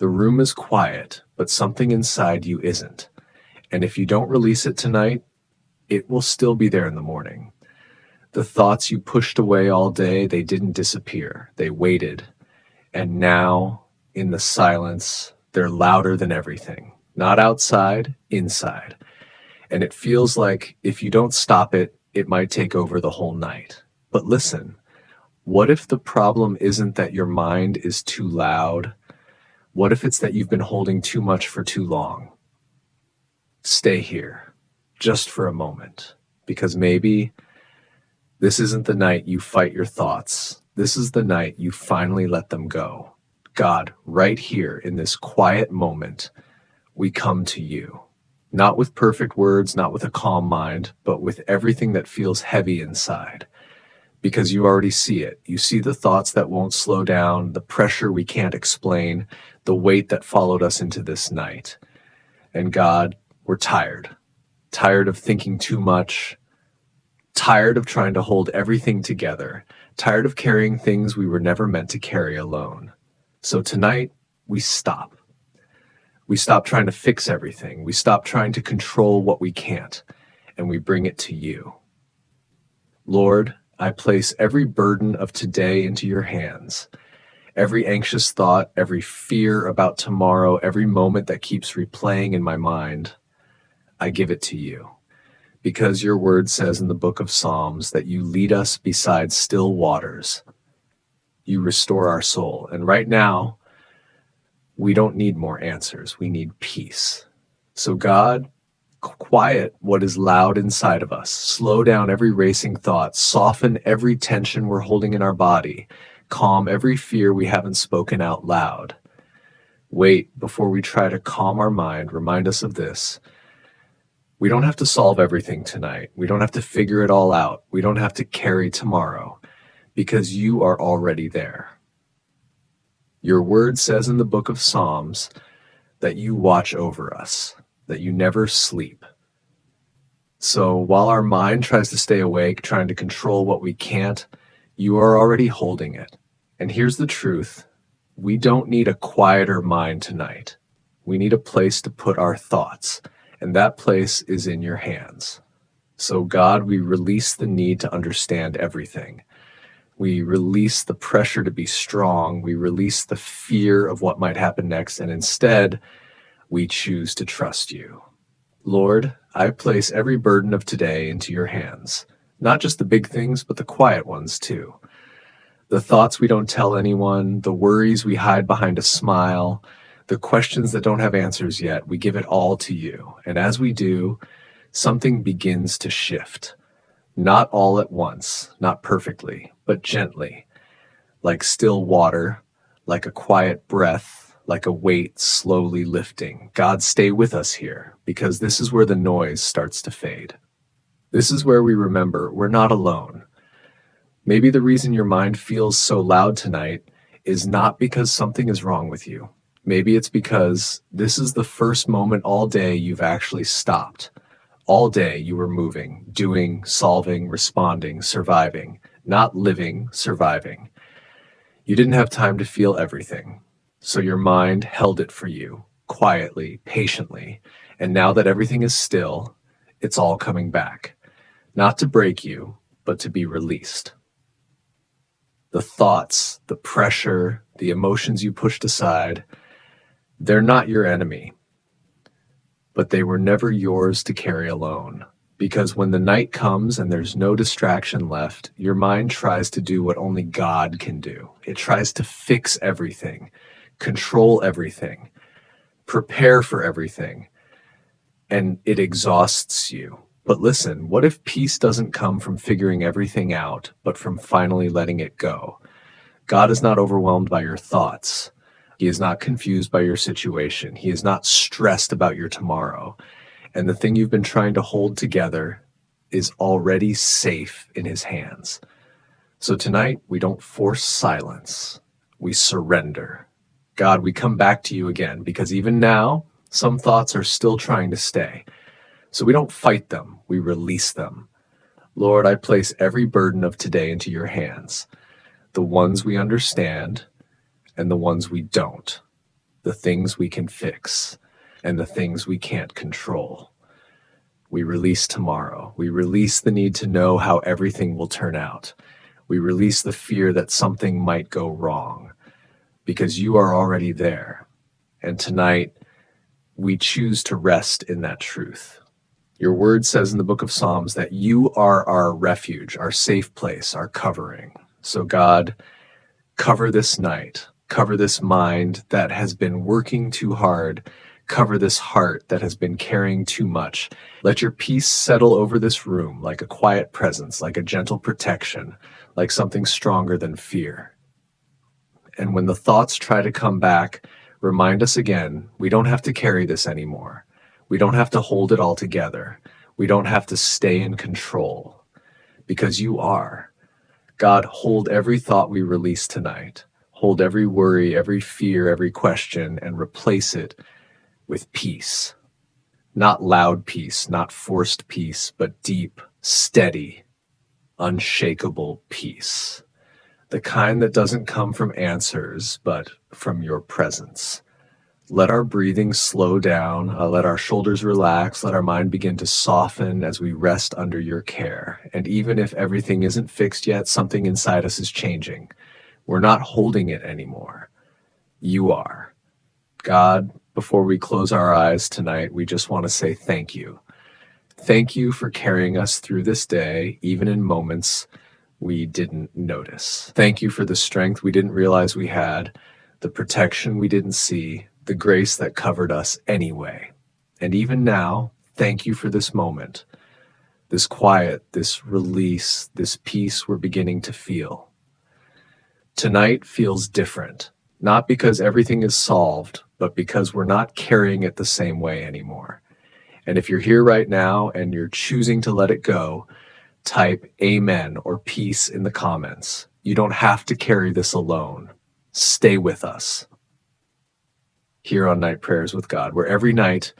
The room is quiet, but something inside you isn't. And if you don't release it tonight, it will still be there in the morning. The thoughts you pushed away all day, they didn't disappear. They waited. And now, in the silence, they're louder than everything. Not outside, inside. And it feels like if you don't stop it, it might take over the whole night. But listen, what if the problem isn't that your mind is too loud? What if it's that you've been holding too much for too long? Stay here, just for a moment, because maybe this isn't the night you fight your thoughts. This is the night you finally let them go. God, right here in this quiet moment, we come to you. Not with perfect words, not with a calm mind, but with everything that feels heavy inside. Because you already see it. You see the thoughts that won't slow down, the pressure we can't explain, the weight that followed us into this night. And God, we're tired. Tired of thinking too much. Tired of trying to hold everything together. Tired of carrying things we were never meant to carry alone. So tonight, we stop. We stop trying to fix everything. We stop trying to control what we can't. And we bring it to you. Lord, I place every burden of today into your hands. Every anxious thought, every fear about tomorrow, every moment that keeps replaying in my mind, I give it to you. Because your word says in the book of Psalms that you lead us beside still waters. You restore our soul. And right now, we don't need more answers. We need peace. So God, quiet what is loud inside of us. Slow down every racing thought. Soften every tension we're holding in our body. Calm every fear we haven't spoken out loud. Wait before we try to calm our mind. Remind us of this. We don't have to solve everything tonight. We don't have to figure it all out. We don't have to carry tomorrow because you are already there. Your word says in the book of Psalms that you watch over us, that you never sleep. So while our mind tries to stay awake, trying to control what we can't, you are already holding it. And here's the truth. We don't need a quieter mind tonight. We need a place to put our thoughts, and that place is in your hands. So God, we release the need to understand everything. We release the pressure to be strong. We release the fear of what might happen next. And instead, we choose to trust you. Lord, I place every burden of today into your hands. Not just the big things, but the quiet ones too. The thoughts we don't tell anyone, the worries we hide behind a smile, the questions that don't have answers yet, we give it all to you. And as we do, something begins to shift. Not all at once, not perfectly, but gently, like still water, like a quiet breath, like a weight slowly lifting. God, stay with us here, because this is where the noise starts to fade. This is where we remember we're not alone. Maybe the reason your mind feels so loud tonight is not because something is wrong with you. Maybe it's because this is the first moment all day you've actually stopped. All day you were moving, doing, solving, responding, surviving, not living, surviving. You didn't have time to feel everything, so your mind held it for you, quietly, patiently, and now that everything is still, it's all coming back, not to break you, but to be released. The thoughts, the pressure, the emotions you pushed aside, they're not your enemy. But they were never yours to carry alone. Because when the night comes and there's no distraction left, your mind tries to do what only God can do. It tries to fix everything, control everything, prepare for everything, and it exhausts you. But listen, what if peace doesn't come from figuring everything out, but from finally letting it go? God is not overwhelmed by your thoughts. He is not confused by your situation. He is not stressed about your tomorrow. And the thing you've been trying to hold together is already safe in his hands. So tonight, we don't force silence. We surrender. God, we come back to you again, because even now, some thoughts are still trying to stay. So we don't fight them. We release them. Lord, I place every burden of today into your hands. The ones we understand, and the ones we don't. the things we can fix, and the things we can't control. We release tomorrow. We release the need to know how everything will turn out. We release the fear that something might go wrong, because you are already there. And tonight, we choose to rest in that truth. Your word says in the book of Psalms that you are our refuge, our safe place, our covering. So God, cover this night, cover this mind that has been working too hard, cover this heart that has been carrying too much. Let your peace settle over this room like a quiet presence, like a gentle protection, like something stronger than fear. And when the thoughts try to come back, remind us again, we don't have to carry this anymore. We don't have to hold it all together. We don't have to stay in control, because you are. God, hold every thought we release tonight. Hold every worry, every fear, every question, and replace it with peace. Not loud peace, not forced peace, but deep, steady, unshakable peace. The kind that doesn't come from answers, but from your presence. Let our breathing slow down, let our shoulders relax, let our mind begin to soften as we rest under your care. And even if everything isn't fixed yet, something inside us is changing. We're not holding it anymore. You are. God, before we close our eyes tonight, we just want to say thank you. Thank you for carrying us through this day, even in moments we didn't notice. Thank you for the strength we didn't realize we had, the protection we didn't see, the grace that covered us anyway. And even now, thank you for this moment, this quiet, this release, this peace we're beginning to feel. Tonight feels different, not because everything is solved, but because we're not carrying it the same way anymore. And if you're here right now and you're choosing to let it go, type amen or peace in the comments. You don't have to carry this alone. Stay with us here on Night Prayers with God, where every night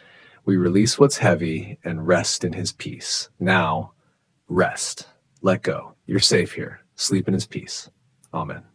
we release what's heavy and rest in his peace. Now, rest. Let go. You're safe here. Sleep in his peace. Amen.